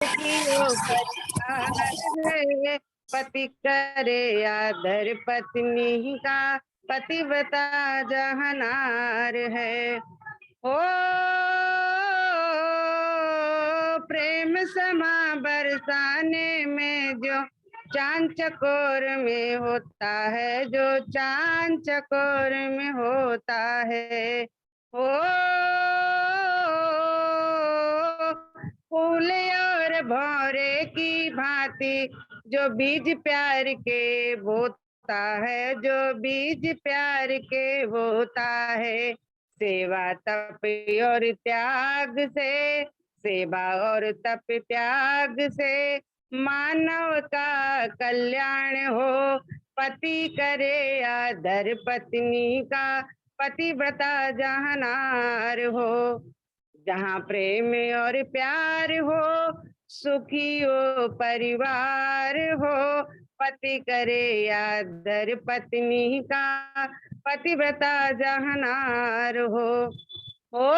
की वो परिवार है, पति करे आदर पत्नी का, पतिव्रता जहनार है। ओ प्रेम समा बरसाने में जो चांद चकोर में होता है, जो चांद चकोर में होता है। ओ फूल और भौरे की भांति जो बीज प्यार के बोता है, जो बीज प्यार के बोता है। सेवा तप और त्याग से, सेवा और तप त्याग से मानव का कल्याण हो। पति करे आदर पत्नी का, पतिव्रता जहनार हो। जहाँ प्रेम और प्यार हो, सुखी हो परिवार हो। पति करे आदर पत्नी का, पतिव्रता जहनार हो। ओ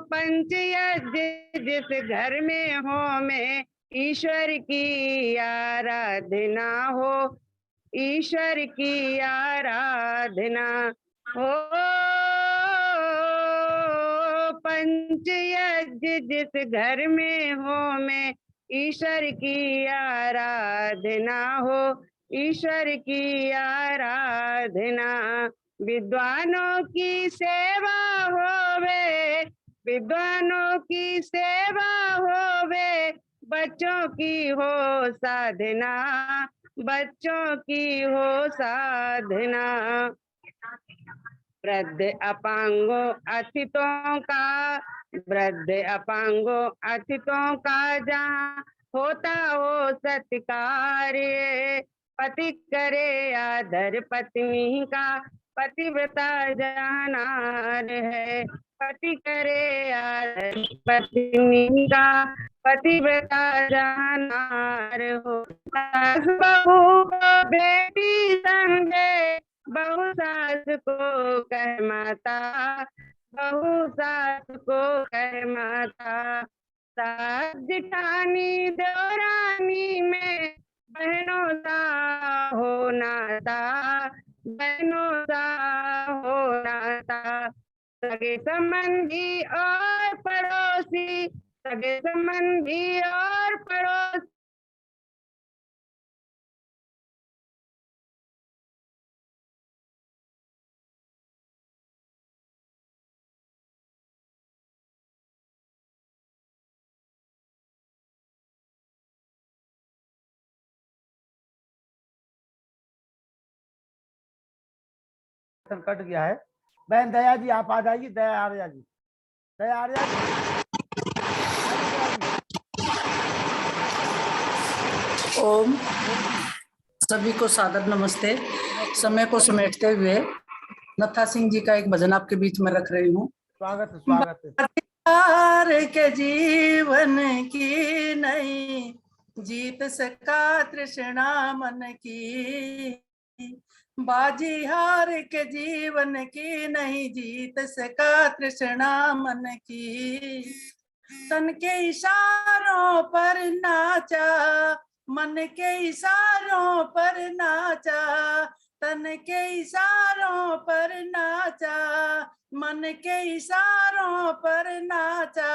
पंचयज्ञ जिस घर में हो में, ईश्वर की आराधना हो, ईश्वर की आराधना हो। पंचयज्ञ जिस घर में हो में, ईश्वर की आराधना हो, ईश्वर की आराधना। विद्वानों की सेवा होवे, विद्वानों की सेवा होवे, बच्चों की हो साधना, बच्चों की हो साधना। वृद्ध अपांगों अतिथों का, वृद्ध अपांगों अतिथों का जहाँ होता हो सत्कार। पति करे आदर पत्नी का, पतिव्रता जहनार है। पति करे आदर पत्नी का, पतिव्रता जहनार हो। सास बहू को बेटी समझे, बहू सास को कह माता, बहू सास को कह माता। सास जिठानी देवरानी में, बहनों सा हो नाता, बहनों सा हो नाता। सगे संबंधी और पड़ोसी, सगे संबंधी और पड़ोसी कट गया है। बहन दया जी आप आ जाइए, दया आर्या जी, दया आर्या जी। ओम सभी को सादर नमस्ते। समय को समेटते हुए नथा सिंह जी का एक भजन आपके बीच में रख रही हूँ। स्वागत है, स्वागत है। प्यार के जीवन की नहीं, जीत सका तृष्णा मन की। बाजी हार के जीवन की नहीं, जीत सका तृष्णा मन की। तन के इशारों पर नाचा, मन के इशारों पर नाचा, तन के इशारों पर नाचा, मन के इशारों पर नाचा।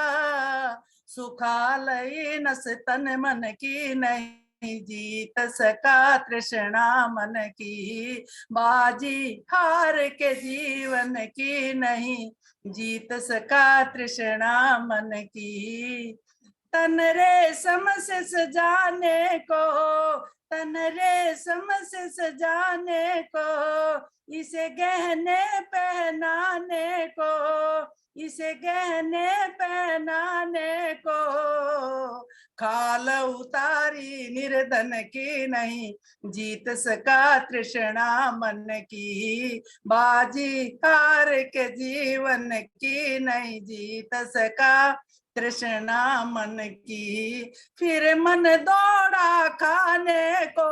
सुखालय नस तन मन की नहीं, जीत सका तृष्णा मन की। बाजी हार के जीवन की नहीं, जीत सका तृष्णा मन की। तन रेशम से सजाने को, तन रेशम से सजाने को, इसे गहने पहनाने को, इसे गहने पहनाने को। खाल उतारी निर्धन की नहीं, जीत सका तृष्णा मन की। बाजी हार के जीवन की नहीं, जीत सका तृष्णा मन की। फिर मन दौड़ा खाने को,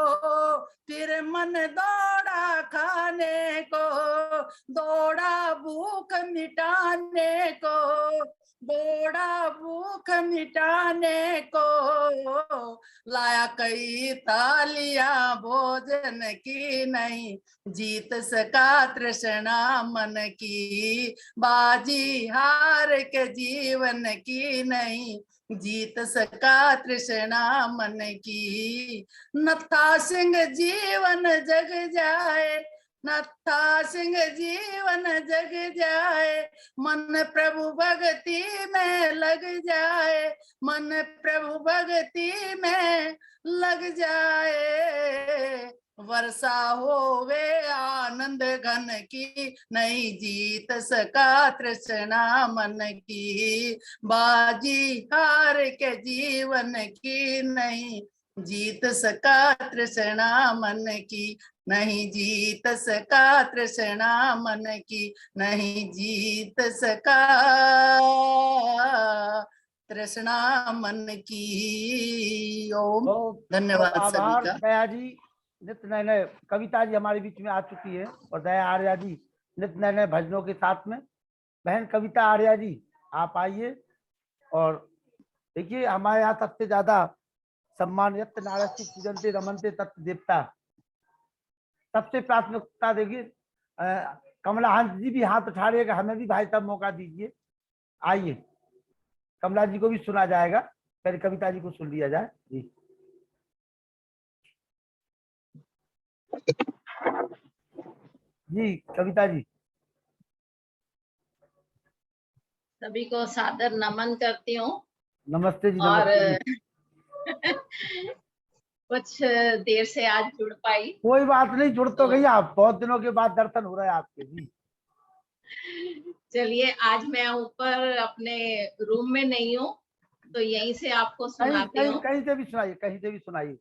फिर मन दौड़ा खाने को, दौड़ा भूख मिटाने को, दौड़ा भूख मिटाने को। लाया कई थालियां भोजन की, नहीं जीत सका तृष्णा मन की। बाजी हार के जीवन की, नहीं जीत सका तृष्णा मन की। नत्था सिंह जीवन जग जाए, नत्था सिंह जीवन जग जाए, मन प्रभु भक्ति में लग जाए, मन प्रभु भक्ति में लग जाए। वर्षा होवे आनंद घन की, नहीं जीत सका तृष्णा मन की। बाजी हार के जीवन की, नहीं जीत सका तृष्णा मन की, नहीं जीत सका तृष्णा मन की, नहीं जीत सका तृष्णा मन की। ओम। धन्यवाद सभी आभार का। दया जी। नित्य नए नए कविता जी हमारे बीच में आ चुकी है और दया आर्या जी नित्य नए नए भजनों के साथ में। बहन कविता आर्या जी आप आइए और देखिए हमारे यहाँ सबसे ज्यादा सम्मान यत्न नारस्ति पूजन्ते रमन्ते तत् देवता, सबसे प्राथमिकता देखिए। कमला हंस जी भी हाथ उठा रहे हैं, हमें भी भाई साहब मौका दीजिए। आइए कमला जी को भी सुना जाएगा, पहले कविता जी को सुन लिया जाए जी। जी कविता जी। सभी को सादर नमन करती हूँ। नमस्ते जी। और नमस्ते जी। कुछ देर से आज जुड़ पाई। कोई बात नहीं, जुड़ तो गई आप, बहुत दिनों के बाद दर्शन हो रहे हैं आपके जी। चलिए आज मैं ऊपर अपने रूम में नहीं हूँ तो यहीं से आपको सुनाती हूँ। कहीं से भी सुनाइए, कहीं से भी सुनाइए।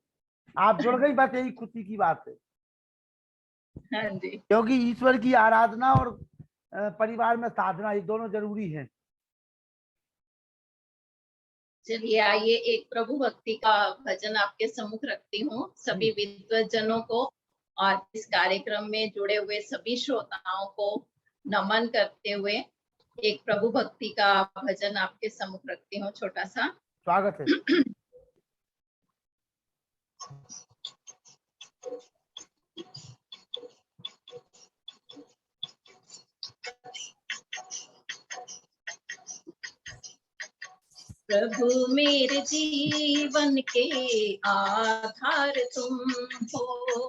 आप जुड़ गई, बस यही खुशी की बात है। हाँ जी। क्योंकि ईश्वर की आराधना और परिवार में साधना ये दोनों जरूरी हैं। चलिए आइए एक प्रभु भक्ति का भजन आपके सम्मुख रखती हूँ। सभी विद्वजनों को और इस कार्यक्रम में जुड़े हुए सभी श्रोताओं को नमन करते हुए एक प्रभु भक्ति का भजन आपके सम्मुख रखती हूँ, छोटा सा। स्वागत है। प्रभु मेरे जीवन के आधार तुम हो,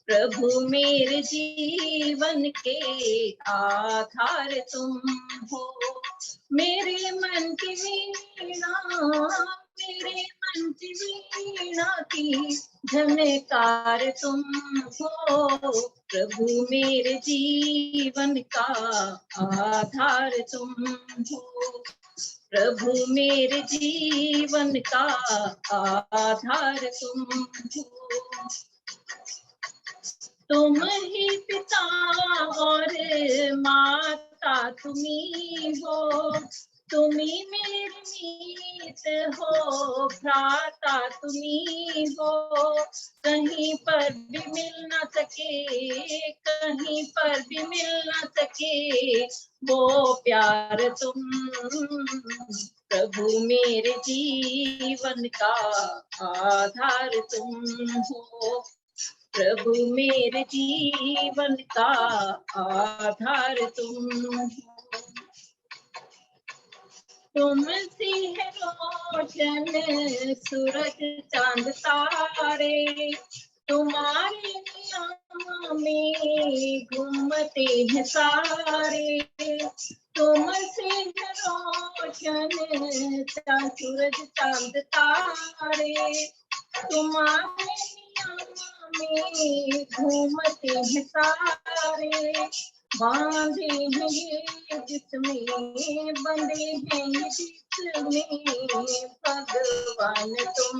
प्रभु मेरे जीवन के आधार तुम हो। मेरे मन की वीणा, मेरे मन की वीणा की झनकार तुम हो। प्रभु मेरे जीवन का आधार तुम हो, प्रभु मेरे जीवन का आधार तुम हो। तुम ही पिता और माता तुम्ही हो, तुम्ही मेरे मीत हो, भ्राता तुम्ही हो। कहीं पर भी मिल ना सके, कहीं पर भी मिल ना सके वो प्यार तुम। प्रभु मेरे जीवन का आधार तुम हो, प्रभु मेरे जीवन का आधार तुम हो। तुम सी है रोशन सूरज चांद तारे, तुम्हारे नियम में घूमते हैं सारे। तुम से है रोशन सूरज चांद तारे, तुम्हारे नियम में घूमते हैं सारे। बांधे हैं ये जिसमें, बंधे हैं ये जिसमें भगवान तुम।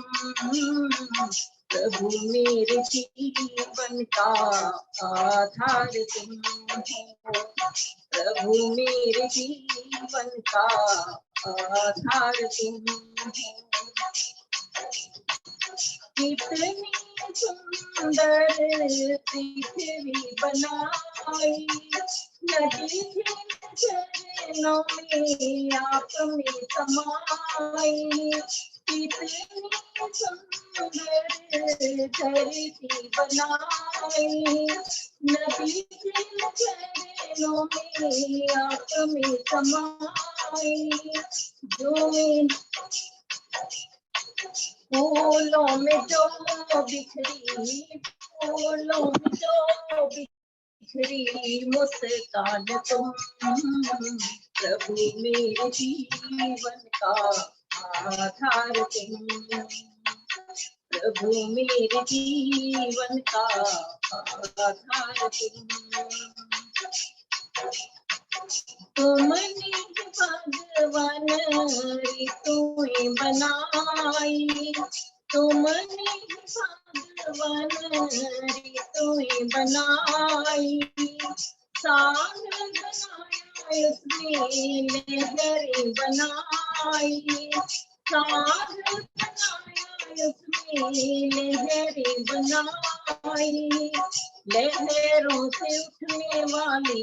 प्रभु मेरे जीवन का आधार तुम हो, प्रभु मेरे जीवन का आधार तुम हो। कितनी सुंदर पृथ्वी बनाई, नदी के चरणों में आप में समाई। कितनी सुंदर धरती बनाई, नदी के चरणों में आप में समाई। जो फूलों में जो बिखरी, फूलों में जो बिखरी मुस्कान तुम, प्रभु मेरे जीवन का आधार तुम, प्रभु मेरे जीवन का आधार तुम। तुमने भगवान ऋतुएं बनाई, तुमने भगवान ऋतुएं बनाई। सागर बनाया उसमें लहरें बनाई, सागर बनाया उसमें लहरें बनाई। लहरों से उठने वाली,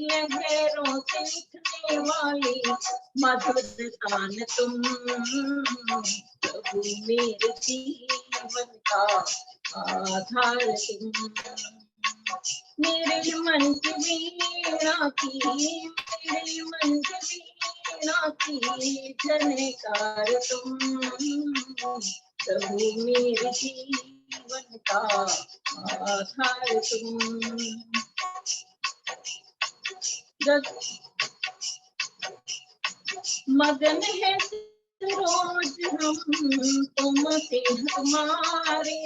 लहरों से उठने वाली मधुर तान तुम, प्रभु मेरे जीवन का आधार तुम। मेरे मन की वीणा की, मेरे मन की वीणा की झनकार तुम, प्रभु मेरे जीवन का आधार तुम। मगन है रोज हम तुमसे हमारे,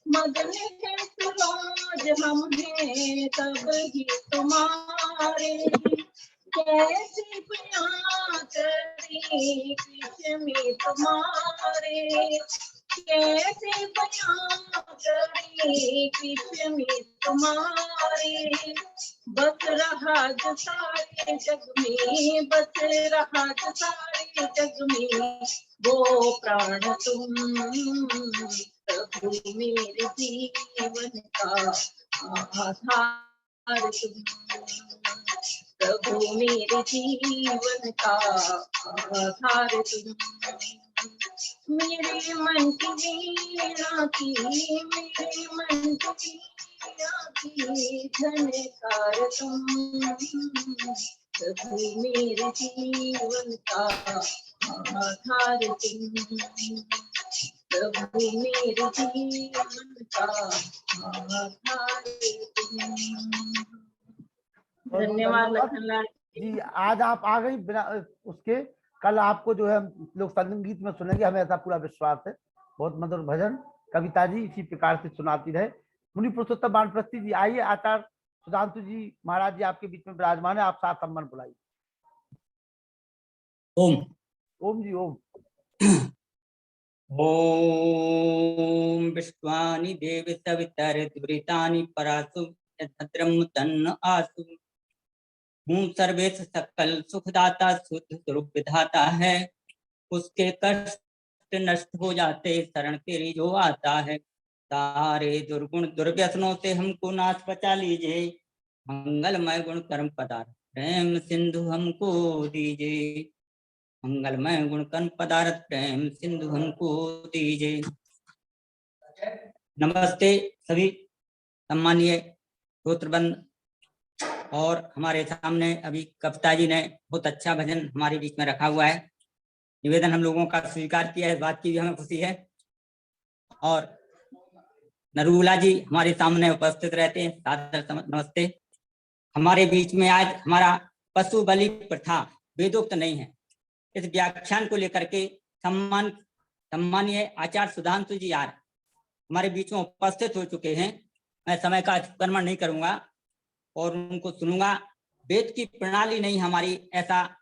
मगन है रोज हम हैं तब ही तुम्हारे। कैसे बयां करें कृष्ण में तुम्हारे, कैसे बयां करें कृष्ण में तुम्हारे। बस रहा जो सारे जग में, बस रहा जो सारे जग में वो प्राण तुम, प्रभु मेरे जीवन का आधार तुम, प्रभु मेरे जीवन का आधार तुम। मेरे मन की वीणा की, मेरे मन की वीणा की झनकार तुम, प्रभु मेरे जीवन का आधार तुम, प्रभु मेरे जीवन का आधार तुम। धन्यवाद लखनलाल जी। आज आप आ गई बिना उसके, कल आपको जो है हम लोग संगीत में सुनेंगे, हमें ऐसा पूरा विश्वास है। बहुत मधुर भजन कविता जी इसी प्रकार से सुनाती रहे। मुनि पुरुषोत्तम वानप्रस्थी जी आइए, आचार्य सुधांशु जी महाराज जी आपके बीच में विराजमान है, आप साथ सम्मान बुलाइए। ओम ओम जी ओम। ओम विश्वानि देव सवितरितवृतानि परासु भद्रम तन्न आसु। हूँ सर्वेश सकल सुखदाता, शुद्ध स्वरूप विधाता है, उसके कष्ट नष्ट हो जाते शरण तेरी जो आता है। सारे दुर्गुण दुर्व्यसनों से हमको नाश बचा लीजिए, मंगलमय गुण कर्म पदार्थ प्रेम सिंधु हमको दीजिए, मंगलमय गुण कर्म पदार्थ प्रेम सिंधु हमको दीजिए। नमस्ते सभी सम्मानीय श्रोत्रबंद। और हमारे सामने अभी कविता जी ने बहुत अच्छा भजन हमारे बीच में रखा हुआ है, निवेदन हम लोगों का स्वीकार किया है, इस बात की भी हमें खुशी है। और नरूला जी हमारे सामने उपस्थित रहते हैं, सादर नमस्ते। हमारे बीच में आज हमारा पशु बलि प्रथा वेदोक्त नहीं है, इस व्याख्यान को लेकर के सम्मानीय आचार्य सुधांशु जी यार हमारे बीच में उपस्थित हो चुके हैं। मैं समय का अतिक्रमण नहीं करूंगा और उनको सुनूंगा। वेद की प्रणाली नहीं हमारी, ऐसा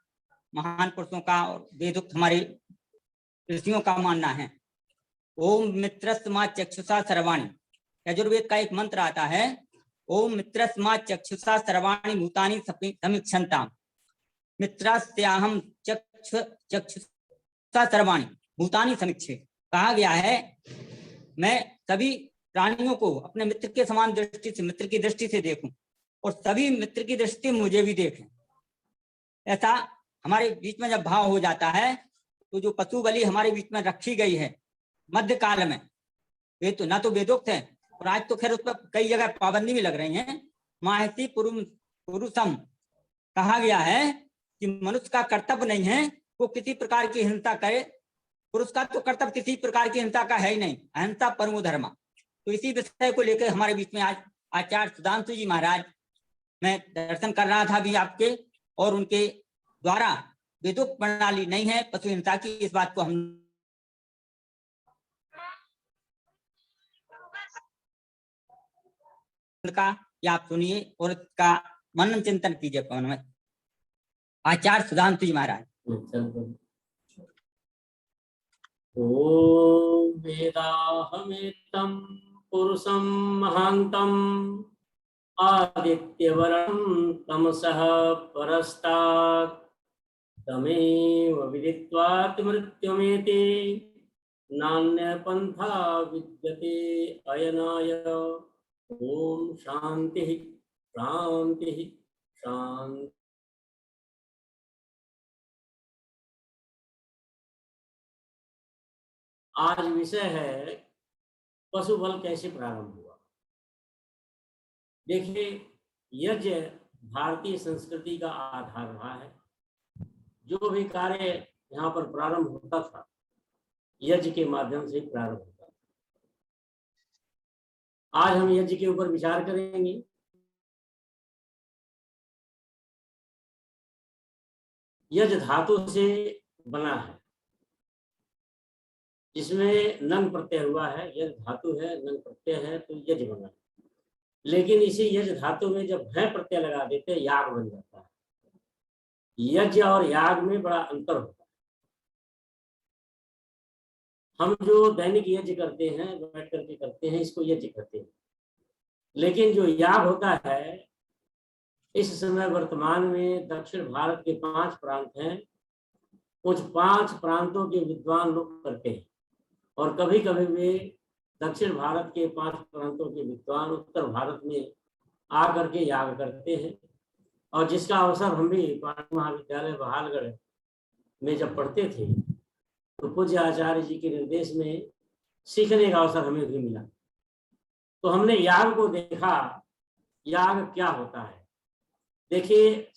महान पुरुषों का और वेदोक्त हमारे ऋषियों का मानना है। ओम मित्रस्मा चक्षुषा सर्वाणि, यजुर्वेद का एक मंत्र आता है, ओम मित्रस्मा चक्षुषा सर्वाणि भूतानि समीक्षन्ताम्, मित्रस्याहं चक्षुषा सर्वाणि भूतानि समीक्षे। कहा गया है मैं सभी प्राणियों को अपने मित्र के समान दृष्टि से, मित्र की दृष्टि से देखूं और सभी मित्र की दृष्टि मुझे भी देखें। ऐसा हमारे बीच में जब भाव हो जाता है तो जो पशु बलि हमारे बीच में रखी गई है मध्यकाल में, ये तो ना तो वेदोक्त है और आज तो खैर उस पर कई जगह पाबंदी भी लग रही है। माहसी पुरुषम, कहा गया है कि मनुष्य का कर्तव्य नहीं है वो किसी प्रकार की हिंसा करे, पुरुष का तो कर्तव्य किसी प्रकार की हिंसा का है ही नहीं, अहिंसा परमो धर्म। तो इसी विषय को लेकर हमारे बीच में आज आचार्य सुधांशु जी महाराज, मैं दर्शन कर रहा था अभी आपके, और उनके द्वारा वेदोक्त प्रणाली नहीं है पशु हिंसा की, इस बात को हम का या आप सुनिए और इसका मनन चिंतन कीजिए। पवन में आचार्य सुधांशु जी महाराज। ओम वेदाहमेतं पुरुषं महान्तम् आदित्यवरं तमसः परस्तात् तमेव विदित्वात् मृत्युमेति नान्यपन्था विद्यते अयनाय। ओम शांति शांति शांति। आज विषय है पशु बल कैसे प्रारंभ हुआ। देखिए, यज्ञ भारतीय संस्कृति का आधार रहा है। जो भी कार्य यहाँ पर प्रारंभ होता था यज्ञ के माध्यम से प्रारंभ होता था। आज हम यज्ञ के ऊपर विचार करेंगे। यज्ञ धातु से बना है, जिसमें नंग प्रत्यय हुआ है। यज्ञ धातु है, नंग प्रत्यय है, तो यज्ञ बना है। लेकिन इसी यज्ञ धातु में जब भय प्रत्यय लगा देते याग बन जाता है। यज्ञ और याग में बड़ा अंतर होता है। हम जो दैनिक यज्ञ करते हैं, बैठ करके करते हैं, इसको यज्ञ कहते हैं। लेकिन जो याग होता है, इस समय वर्तमान में दक्षिण भारत के 5 प्रांत हैं। कुछ 5 प्रांतों के विद्वान लोग करते हैं और कभी कभी वे दक्षिण भारत के 5 प्रांतों के विद्वान उत्तर भारत में आकर के याग करते हैं। और जिसका अवसर हम भी पाटन महाविद्यालय बहालगढ़ में जब पढ़ते थे तो पूज्य आचार्य जी के निर्देश में सीखने का अवसर हमें भी मिला। तो हमने याग को देखा, याग क्या होता है। देखिए,